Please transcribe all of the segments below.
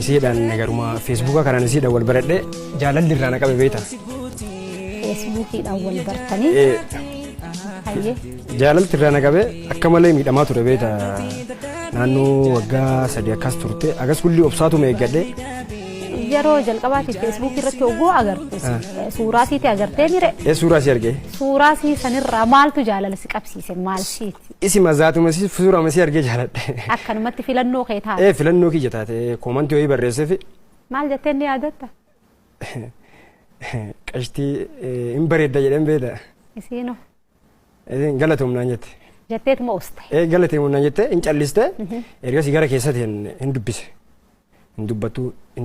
isiidhaan garuma feesbuuka kanaan isiidhaan wal baradhe jaalalli irraa na qabe beekta. Feesbuukiidhaan wal bartanii. Hayyee. Jaalalli irraa na qabe akka malee miidhamaa ture beekta. Naannoo waggaa 3 akkas turte agas kulli obsaatu meeggadhe. Yeroo jalqabaatiif feesbuukii irratti oguu agarte suuraa siiti agartee mire. Suuraa si argee. Suuraa si sanirraa maaltu jaalala si qabsiise maal siiti? Isi mazaatuma si suuraa si argee jaaladhe. Akkanumatti filannoo kee taate. Filannoo kiyya taate koomantii wayii barreesseefi. Maal jettee ni yaadatta? Qashtii hin bareedda jedhan beekta. Isiinoo. Galatoomnaan jette. Jetteetuma uste. Galateemnaan jette hin calliste ergasii gara keessatti hin dubbise. Hin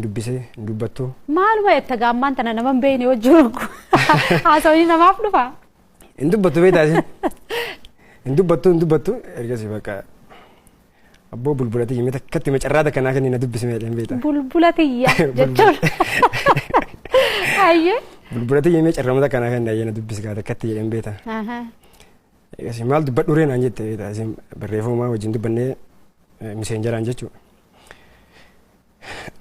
dubbise hin dubbattu. Maaluma jette gaammaan tana nama hin beekne wajjin haasawni namaaf dhufa. Hin dubbattu beektaasi. Hin dubbattu ergasii bakka abboo bulbulati himee takkatti macarraata kanaa kan na dubbise meedhaan beekta. Bulbulatiyya jechuudha. Hayyee. Bulbulati himee carramata kanaa kan na dubbise gaa takkatti jedhan beekta. Ergasii maal dubbadhu ree naan jette beekta isin barreeffamaa wajjin dubbannee miseenjaraan jechuudha.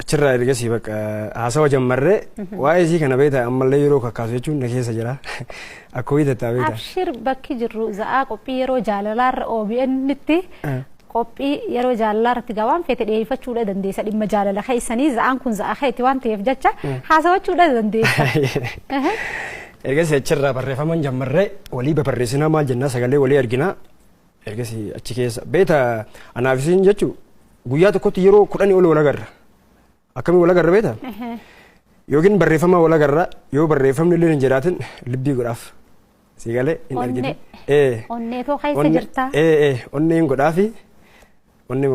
Achirraa ergasii bakka haasawa jammarree waa'ee isii kana beekta ammallee yeroo kakkaasu jechuun na keessa jira. Akka wayii tattaa beekta. Abshir bakki jirru za'aa qophii yeroo jaalalaarra OBN'tti qophii yeroo jaalalaarratti gabaan feete dhiyeeffachuudha dandeessa dhimma jaalala keessanii za'aan kun za'aa keeti waan ta'eef jecha haasawachuudha dandeessa. Ergasii achirraa barreeffaman jammarree walii babarreessinaa maal jennaa sagalee walii arginaa ergasii achi keessa beekta anaaf isin jechuu guyyaa tokkotti yeroo 10 ol wal agarra. Akkamii wal agarra beekta? Yookiin barreeffama wal agarra yoo barreeffamni illee hin jiraatin libbii godhaaf. Si galee hin argine. Onnee too keessa jirta. Onneen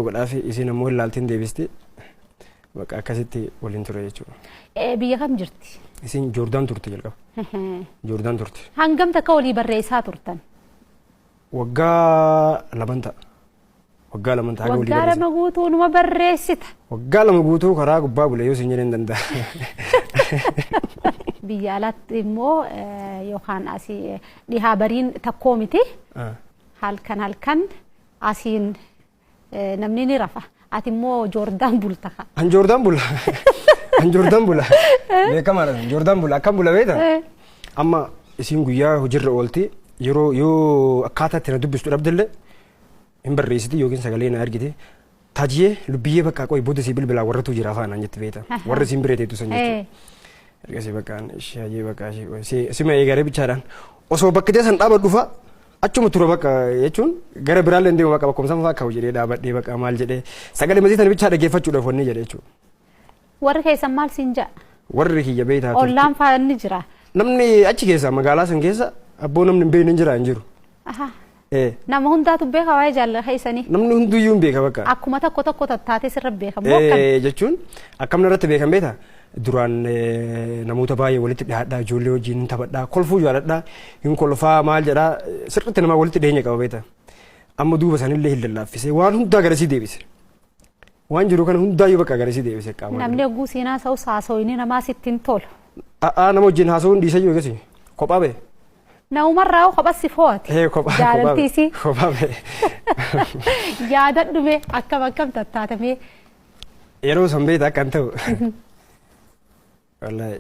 godhaafi isin ammoo hin laaltiin deebisti. Bakka akkasitti waliin ture jechuudha. Biyya kam jirti? Isin Joordaan turte jalqaba. Joordaan turte. Hangam takka walii barreessaa turtan? Waggaa 2 ta'a. Waggaa 2 ta'a. Waggaa 2 guutuu numa barreessita. Waggaa 2 guutuu karaa gubbaa bule yoo isin jedhee hin danda'a. Biyya alaatti immoo yookaan asii dhihaa bariin takkoo miti. Halkan asiin namni ni rafa. Ati immoo Joordaan bulta. An Joordaan bula. Beekamaadha. Joordaan bula. Akkam bula beekta? Amma isin guyyaa hojiirra oolti yeroo yoo akkaataa itti na dubbistu dhabdillee hin barreessiti yookiin sagalee na argite taajiyee lubbiyyee bakka qoy booda si bilbilaa warratu jira afaanaan jette beekta. Warra isin bireeteetu san jechuudha. Ergasii bakkaan shaayee bakka sima eegaree bichaadhaan osoo bakkitee san dhaaba dhufa achuma tura bakka jechuun gara biraallee deemu bakka bakkoomsa fa'aa kaa'u jedhee dhaabadhee bakka maal jedhee sagalee masiisan bichaa dhaggeeffachuudhaaf wanni jedhe jechuudha. Warri keessan maal siin ja'a? Warri kiyya beektaa. Ollaan fa'aa ni jira. Namni achi keessa magaalaa san keessa abboo namni hin beekne hin jira hin jiru. Nama hundaatu beeka waa'ee jaalala keessanii. Namni hunduyyuu hin beeka bakka. Akkuma tokko taatee sirra beekamu. Jechuun akkamna irratti beekan beektaa? Duraan namoota baay'ee walitti dhiyaadhaa ijoollee wajjin taphadhaa kolfuu jaaladhaa hin kolfaa maal jedhaa sirriitti nama walitti dhiyeenya qaba beektaa. Amma duuba sanillee hin lallaaffise waan hundaa garasii deebise. Waan jiru kana hundaayyuu bakka garasii deebise qaama. Namni oguu siinaa sa'us haasawni namaa sitti hin tolu. Nama wajjin haasawuun dhiisayyuu eegasi kophaa ba'e. Naumarraa kophaa si fo'ate. Jaalaltiisi. Kophaa ba'e. Yaadadhume akkam tattaatamee. Yeroo san beektaa akkan ta'u. Wallahi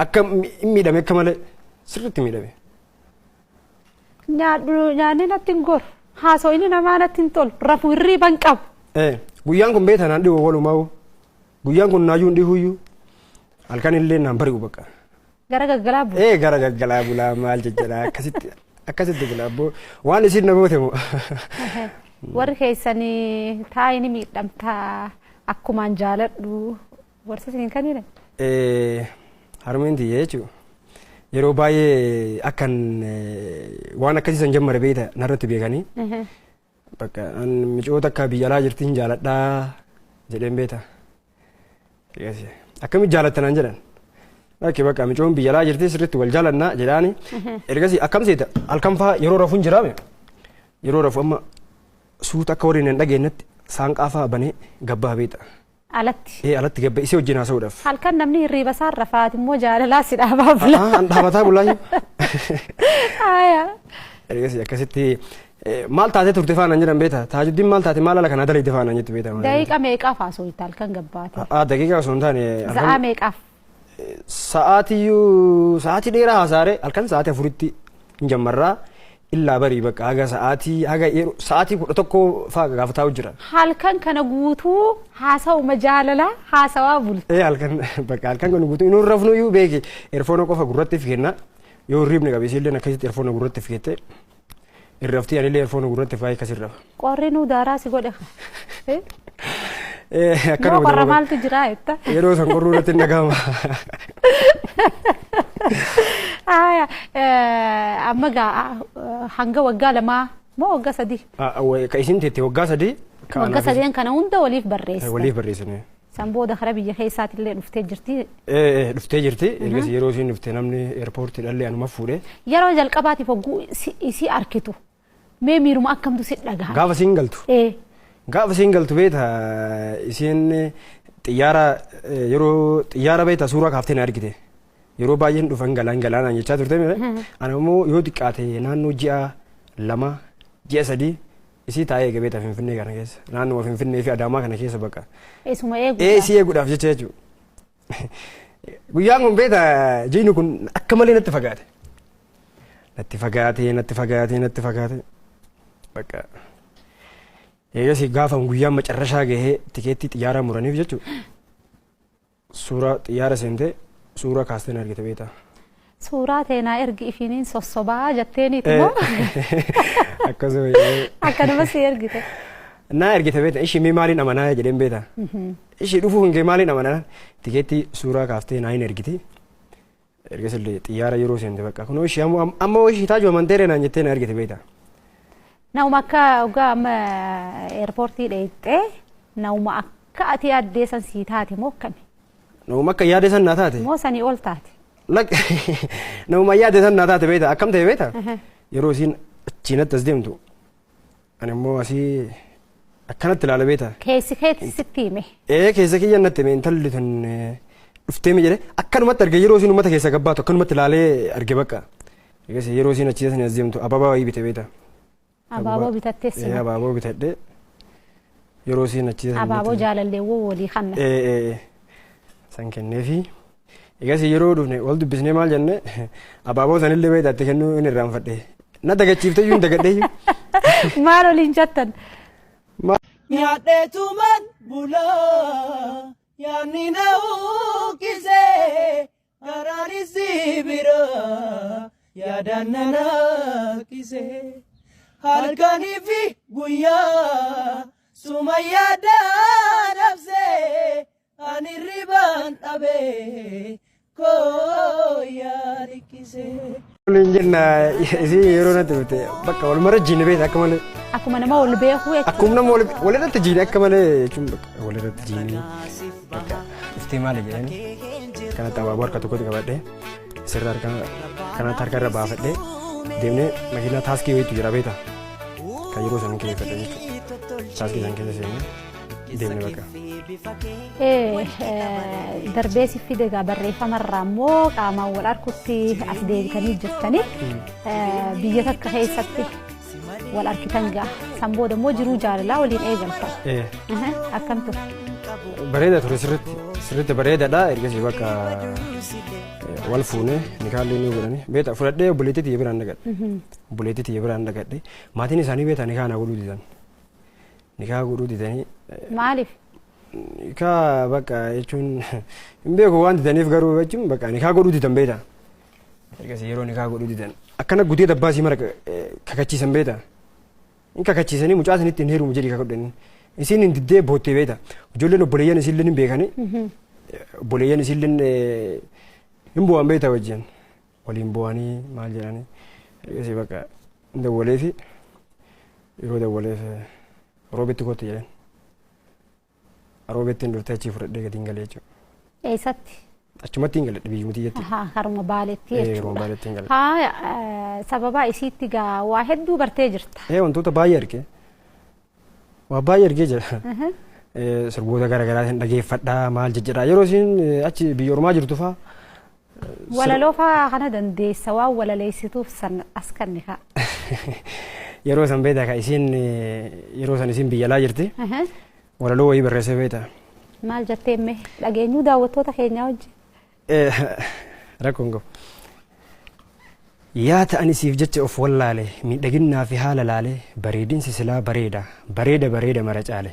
akka miidhame akka malee sirriitti miidhame. Nyaanni natti hin goru. Haasawni namaa natti hin tolu. Rafuu hirriiban qabu. Guyyaan kun beektaa naan dhihuu walumaa guyyaan kun naayyuu hin dhihuuyyuu halkan illee naan bari'u bakka. Gara gaggalaa bulaa. Gara gaggalaa bulaa maal jechadha akkasitti bulaa waan isin na goote moo. Warri keessanii taa'ini miidhamtaa akkumaan jaaladhu. Warsasiin kanina. Harmeen tiyya jechuudha. Yeroo baay'ee akkan waan akkasii san jammare beekta narratti beekanii. Bakka micoota akka biyya alaa jirti hin jaaladhaa jedheen beekta. Akkamitti jaalattanaan jedhan. Bakka micoon biyya alaa jirti sirriitti wal jaalannaa jedhaani. Ergasii akkam seeta halkan fa'aa yeroo rafuun jiraame yeroo rafu amma suuta akka warreen hin dhageenyetti saanqaa fa'aa banee gabbaa beekta. Alatti. Alatti gabba isee wajjin haasa'uudhaaf. Halkan namni hirriiba isaa rafaati immoo jaalalaa si dhaabaa bula. Dhaabataa bulaa. Ergasii akkasitti maal taatee turte faana jedhan beektaa taajuddiin maal taate maal ala kana dalayte faana jetti beektaa. Daqiiqa meeqaaf haasofta halkan gabbaate? Daqiiqa osoo hin taane. Sa'aa meeqaaf? Sa'aatii dheeraa haasaare halkan sa'aatii afuritti hin jammarraa illaa barii bakka haga sa'aatii 11 faa gaafa taa'u jira. Halkan kana guutuu haasawuma jaalala haasawaa bulti. Halkan bakka halkan kana guutuu inni rafnu iyyuu beeki eerfoona qofa gurratti fi kenna yoo hirribni qabeessi illee akkasitti eerfoona gurratti fi kette irraftii anillee eerfoona gurratti fi akkas irrafa. Qorri nuu daaraa si godha. Moo qorra maaltu jira jetta? Yeroo san qorruu irratti hin dhagahama. Amma hanga waggaa lamaa moo waggaa sadii? Ka isin teette waggaa sadii. Waggaa sadeen kana hunda waliif barreessa. Waliif barreessine. San booda kara biyya keessaatti illee dhuftee jirti. Dhuftee jirti. Ergas yeroo isiin dhuftee namni eerpoortii dhallee anuma fuudhee. Yeroo jalqabaatiif hogguu isii arkitu. Mee miiruma akkamtu si dhagaha? Gaafa isiin galtu. Gaafa isiin galtu beeta isiin xiyyaara yeroo xiyyaara beeta suuraa kaaftee na argite. Yeroo baay'een dhufan galaanaan jechaa turte mire. Ana immoo yoo xiqqaate naannoo ji'a 2 ji'a 3 isii taa'ee eegee beeta Finfinnee kana keessa. Naannoo Finfinnee fi Adaamaa kana keessa bakka. Isuma eeguudhaaf. Isii eeguudhaaf jecha jechuudha. Guyyaan kun beeta jiini kun akka malee natti fagaate. Natti fagaate. Bakka. Eegas gaafa guyyaan macarrashaa gahee tikeettii xiyyaaraa muraniif jechuudha. Suuraa xiyyaara seentee suuraa kaasteen argite beektaa. Suuraa teenaa ergi ifiiniin sossobaa jetteeniiti moo? Akkasuma. Akkanuma si ergite. Naa ergite beektaa ishii mee maaliin amanaa jedheen beektaa. Ishii dhufuu hin gee maaliin amanaa tikeettii suuraa kaaftee naa hin ergiti. Ergas illee xiyyaara yeroo seente bakka kunoo ishii amma ishii taajuu amanteeree naan jettee na ergite beektaa. Nauma akka dhugaa amma eerpoortii dheettee nauma akka ati yaaddeessan sii taate moo akkami? Nauma akka yaaddeessan naa taate? Moo sanii ol taate? Nauma yaaddeessan naa taate beektaa akkam ta'e beektaa? Yeroo isiin achiinatti as deemtu ani immoo asii akkanatti ilaala beektaa? Keessi keetti sitti hime? Keessa kiyya natti hime intalli tun dhuftee mi jedhee akkanumatti arge yeroo isiin uummata keessa gabbaatu akkanumatti ilaalee arge bakka. Yeroo isiin achiitti as deemtu ababaa wayii bite beektaa? Abaaboo bitattees. Abaaboo bitadhee yeroo isiin achiitti. Abaaboo jaalalleewwan walii kanna. San kenneefi egas yeroo dhufne wal dubbisnee maal jenne abaaboo sanillee beektaatti kennuu inni irraanfadhe na dagachiiftee iyyuu hin dagadhee. Maal waliin jettan? Nyaadheetuman bulaa yaanni na uukisee garaanis biraa yaadaan na naaqisee. Halkanii fi guyyaa suma yaadaan dhabsee ani ribaan dhabee koo yaadikisee. Waliin jenna isii yeroo natti dhufte bakka walumarra jiine beekta akka malee. Akkuma nama wal beekuu jechuudha. Akkuma nama walirratti jiine akka malee jechuun bakka walirratti jiine bakka dhuftee maali jedhanii kanatti abaaboo harka tokkotti qabadhee sirra kanatti harka irra baafadhee deemnee makiinaa taaskii wayiitu jira beektaa. Kan yeroo san kireeffadhe jechuudha. Taaskii san keessa seennee deemne bakka. Darbee si fide egaa barreeffamarraa immoo qaamaan wal harkutti as deebitanii jirtanii biyya takka keessatti wal harkitan gaa san booda immoo jiruu jaalalaa waliin eegaltan. Akkam ture? Bareeda ture sirriitti bareedaadha ergasii bakka wal fuunee nikaallee ni godhani beektaa fudhadhee obboleettii tiyya biraan dhagadhe. Obboleettii tiyya biraan dhagadhe maatiin isaanii beektaa nikaa na godhuu didan. Nikaa godhuu didanii. Maaliif? Nikaa bakka jechuun hin beeku waan didaniif garuu jechuun bakka nikaa godhuu didan beektaa. Ergasii yeroo nikaa godhuu didan akkana gutee dabbaasii mara kakachiisan beektaa. Hin kakachiisanii mucaa sanitti hin heerumu jedhii kakadhanii. Isin hin diddee boottee beektaa. Ijoolleen obboleeyyan isillee hin beekanii. Obboleeyyan isillee hin bu'an beektaa wajjin. Waliin bu'anii maal jedhanii. Ergasii bakka hin dawwaleefi yeroo dawwaleef roobetti kootti jedhan. Roobettiin dhuftee achii fudhadhee gadi hin galee jechuudha. Eessatti? Achumatti hin galee biyyi mutii jetti. Haruma baaletti jechuudha. Haruma baaletti hin galee. Sababa isiitti gaa waa hedduu bartee jirta. Wantoota baay'ee argee. Waa baay'ee argee jira. Sirboota garaagaraatiin dhageeffadhaa maal jejjedhaa yeroo isiin achi biyya ormaa jirtu fa'aa. Walaloo fa'aa kana dandeessa waan walaleessituuf san as kanni ka'a. yeroo san beektaa ka isiin yeroo san isiin biyya alaa jirti walaloo wayii barreessee beektaa. Maal jettee mee dhageenyuu daawwattoota keenyaa wajjin. Rakkoon qabu. Yaa ta'ani siif jecha of wallaale miidhaginnaa fi haala laale bareedinsi silaa bareeda mara caale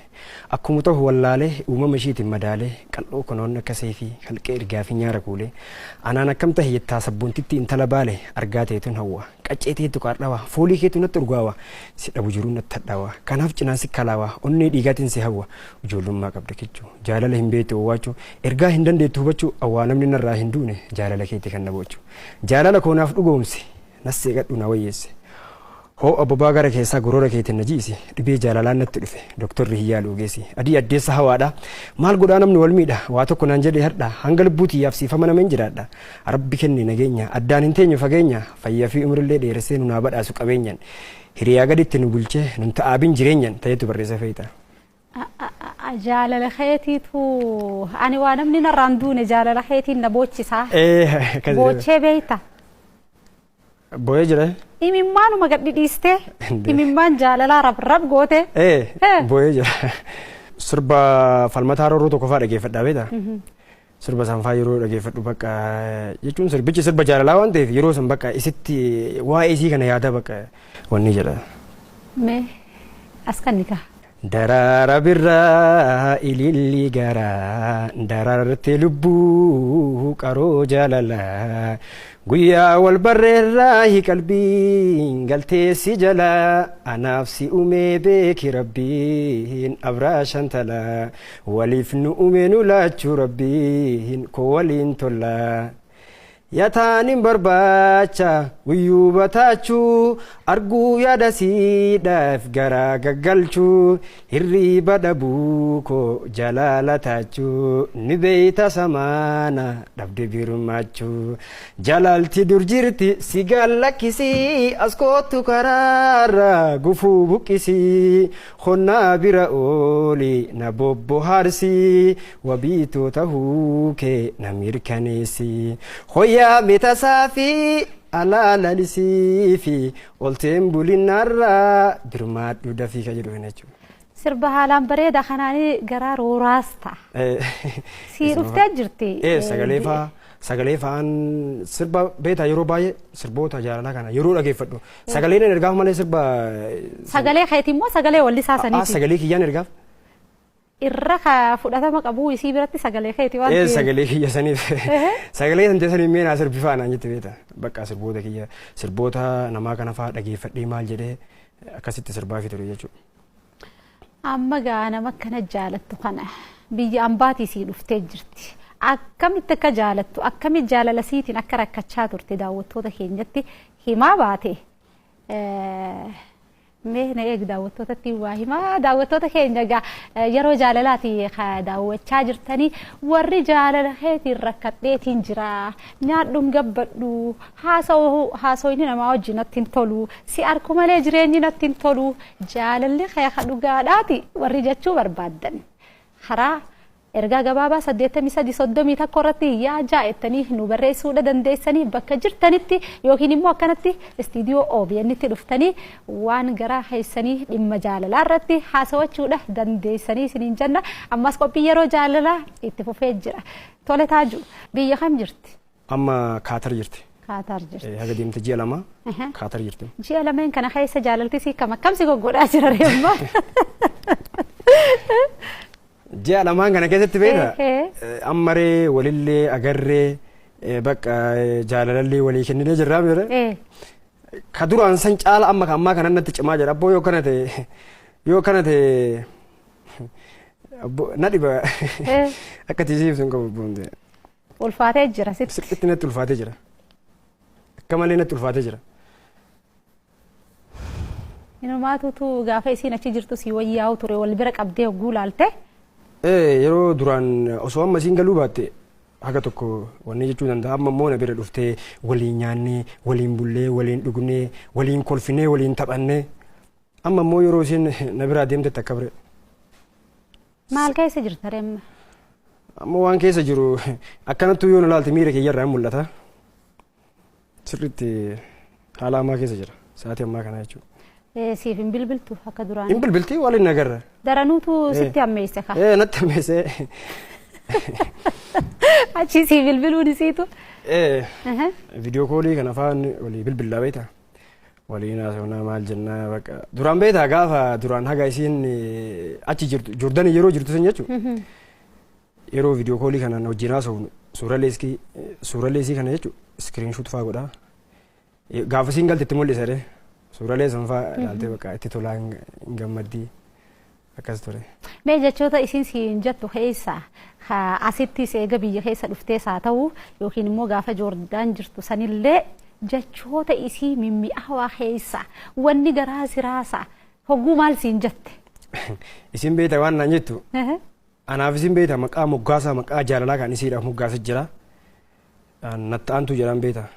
akkuma ta'u wallaale uumama ishiitiin madaale qal'oo kunoon akkasii fi halqee ergaa fi nyaara kuule anaan akkam ta'e yettaa sabboontitti intala baale argaa teetuun hawwa qaccee teetu qaadhawa foolii keetu natti urgaawa si dhabu jiruu natti hadhaawa kanaaf cinaan si kalaawa onnee dhiigaatiin si hawwa ijoollummaa qabda kichuu jaalala hin beektu owwaachuu ergaa hin dandeettu hubachuu awwaa namni narraa hin duune jaalala keetti kan na bochuu jaalala koonaaf dhugoomsi nassee gadhu na wayyeesse hoo abbabaa gara keessaa goroora keetiin na jiisi dhibee jaalalaan natti dhufe doktorri hiyyaa luugeessi adii addeessa hawaadha maal godhaa namni wal miidha waa tokko naan jedhee hardha hanga lubbuutiyyaaf siifama nama hin jiraadha rabbi kenne nageenya addaan hin teenyu fageenya fayyaa fi umurillee dheeressee nu naa badhaasu qabeenyan hiriyaa gaditti nu bulchee nun ta'aabin jireenyan ta'etu barreessa feeta. Jaalala keetiitu ani waa namni narraan duune jaalala keetiin na boochisaa. Boochee beeyta. Boye jira. Imimmaanuma gadhidhiistee imimmaan jaalalaa rab goote. Boye jira. Sirba falmataa rooroo tokko fa'aa dhageeffadhaa beektaa. Sirba sanfaa yeroo dhageeffadhu bakka jechuun sirbichi sirba jaalalaa waan ta'eef yeroo san bakka isitti waa'ee isii kana yaada bakka wanni jedha. Mee as kan ni ka'a. Daraara birraa ililli garaa daraartee lubbuu qaroo jaalalaa guyyaa wal barreerraa qalbiin galteessi jalaa anaaf si umee beeki rabbiin abraashan talaa waliif nu umee nu laachuu rabbiin koo waliin tollaa. Yataanin barbaacha guyyuu bataachuu arguu yaada siidhaaf garaa gaggalchuu hirriiba dhabuu koo jaalaalataachuu ni beeyta samaana dhabde birmaachuu jalaalti dur jirti si gallakkisii as kootu karaarra gufuu buqqisii honnaa bira ooli na bobbohaarsii wabiitoo tahuu kee na mirkaneessii. Yaa mitaasaafi alaalalisiifi olteen bulinarraa birmaadhu dafii ka jedhu jechuudha. Sirba haalaan bareeda kanaanii garaa rooraas ta'a. Sii dhuftee jirti. Sagalee fa'aan sirba beektaa yeroo baay'ee sirboota jaalalaa kana yeroo dhageeffadhu sagaleen ergaaf malee sirba. Sagalee keetii immoo sagalee wallisaa saniiti. Sagalee kiyyaan ergaaf. Irra ka fudhatama qabu isii biratti sagalee keetii waan ta'eef. Sagalee kiyya saniif sagalee san teessanii meenaa sirbifaa naan jette beektaa bakka sirboota kiyya sirboota namaa kana fa'aa dhageeffadhee maal jedhee akkasitti sirbaa fi ture jechuudha. Amma gaa nama akkana jaalattu kana biyya ambaatii sii dhuftee jirti. Akkamitti akka jaalattu akkamitti jaalala siitiin akka rakkachaa turte daawwattoota keenyatti himaa baate. Mee na eeg daawwattootatti waa himaa daawwattoota keenya gaa yeroo jaalalaati daawwachaa jirtanii warri jaalala keetiin rakkadheetiin jira nyaadhuun gabbadhu haasoyni namaa wajjin natti hin tolu si arku malee jireenyi natti hin tolu jaalalli kee dhugaadhaati warri jechuu barbaaddan karaa ergaa gabaabaa 83 tokko irratti yaa jaa'ettanii nu barreessuudha dandeessanii bakka jirtanitti yookiin immoo akkanatti istiidiyoo OBN'tti dhuftanii waan garaa keessanii dhimma jaalalaa irratti haasawachuudha dandeessanii isiniin jenna ammas qophii yeroo jaalalaa itti fufee jira tole taaju biyya kam jirti. Amma Kaatar jirti. Kaatar jirti. Haga deemte ji'a lama Kaatar jirti. Ji'a lameen kana keessa jaalaltisii akkamsi goggodhaa jira reemma. Ji'a lamaan kana keessatti beektaa ammaree walillee agarree bakka jaalalallee walii kenninee jirraa beera. Ka duraan san caala amma kan ammaa kanan natti cimaa jira abboo yoo kana ta'e na dhiba akka tiisiif sun qabu boonte. Ulfaatee jira sitti. Sirriitti natti ulfaatee jira. Akka malee natti ulfaatee jira. Inumaatutu gaafa isiin achi jirtu si wayyaa'u ture wal bira qabdee hogguu laalte. Yeroo duraan osoo amma isiin galuu baatte haga tokko wanni jechuu danda'a amma immoo na bira dhuftee waliin nyaannee waliin bullee waliin dhugnee waliin kolfinee waliin taphannee amma immoo yeroo isiin na biraa deemtetti akka bire. Maal keessa jirta reemma? Amma waan keessa jiru akkanattuu yoo na laalte miira kiyyarraa hin mul'ata. Sirriitti haala ammaa keessa jira sa'aatii ammaa kana jechuudha. siif hin bilbiltu akka duraan. Hin bilbilti waliin agarra. Daranuutu sitti ammeesse ka. Natti ammeesse. Achi siif bilbiluun isiitu. Viidiyoo koolii kan afaan walii bilbilaa beektaa. Waliin haasofnaa maal jennaa bakka duraan beektaa gaafa duraan haga isiin achi jirtu Joordanii yeroo jirtu sun jechuudha. Yeroo viidiyoo koolii kanaan wajjin haasofnu suuraalee isii kana jechuudha iskiriinshuut fa'aa godhaa. Gaafa isiin galte itti mul'isa suuraalee san fa'aa ilaaltee bakka itti tolaa hin gammaddii akkas ture. Mee jechoota isiin siin jettu keessaa asittis eega biyya keessa dhuftees haa ta'u yookiin immoo gaafa Joordaan jirtu sanillee jechoota isii mimmi'aawaa keessa wanni garaa siraasa hogguu maal siin jette? Isin beektaa waan naan jettu. Anaaf isin beektaa maqaa moggaasaa maqaa jaalalaa kan isiidhaaf moggaasa jira. Natta'antu jedhaan beektaa.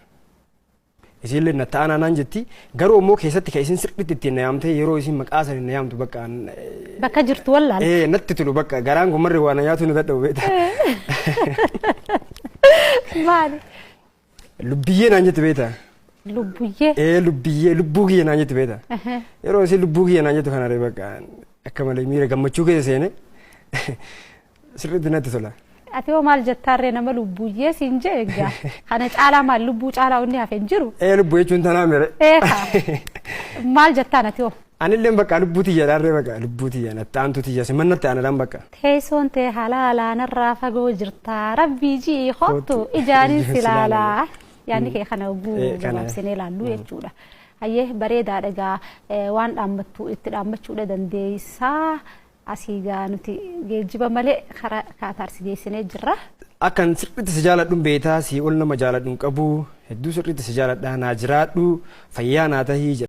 Isinillee natta'anaa naan jetti garuu immoo keessatti kan isin sirriitti ittiin na yaamtee yeroo isin maqaa sana na yaamtu bakka. Bakka jirtu wallaal. Natti tolu bakka garaan gommarri waan nyaatu ni dadhabu beektaa. Maali? Lubbiyyee naan jetti beektaa. Lubbuyyee? Lubbiyyee lubbuu kiyya naan jetti beektaa. Yeroo isin lubbuu kiyya naan jettu kanarree bakka akka malee miira gammachuu keessa seene sirriitti natti tola. Ati hoo maal jettaarree nama lubbuyyee siin jee egaa kana caalaa maal lubbuu caalaa onni hafe hin jiru? Lubbuu jechuun tanaa mere. Maal jettaan ati hoo? Anillee bakka lubbuu tiyya dhaarree bakka lubbuu tiyya natta'antu tiyya siman natta'anadhaan bakka. Teessoon tee halaalaan fagoo jirtaa rabbii ji'i hottu ijaanis ilaalaa. Yaanni kee kana oguu gabaabsinee ilaallu jechuudha. Hayyee bareedaadha egaa waan dhaammattu itti dhaammachuudha dandeessaa. Asii gaa nuti geejjiba malee karaa kaataarsi geessinee jirra. Akkan sirriitti si jaaladhuun beektaa si ol nama jaaladhuun qabu hedduu sirriitti si jaaladhaa naa jiraadhu fayyaa naa tahii.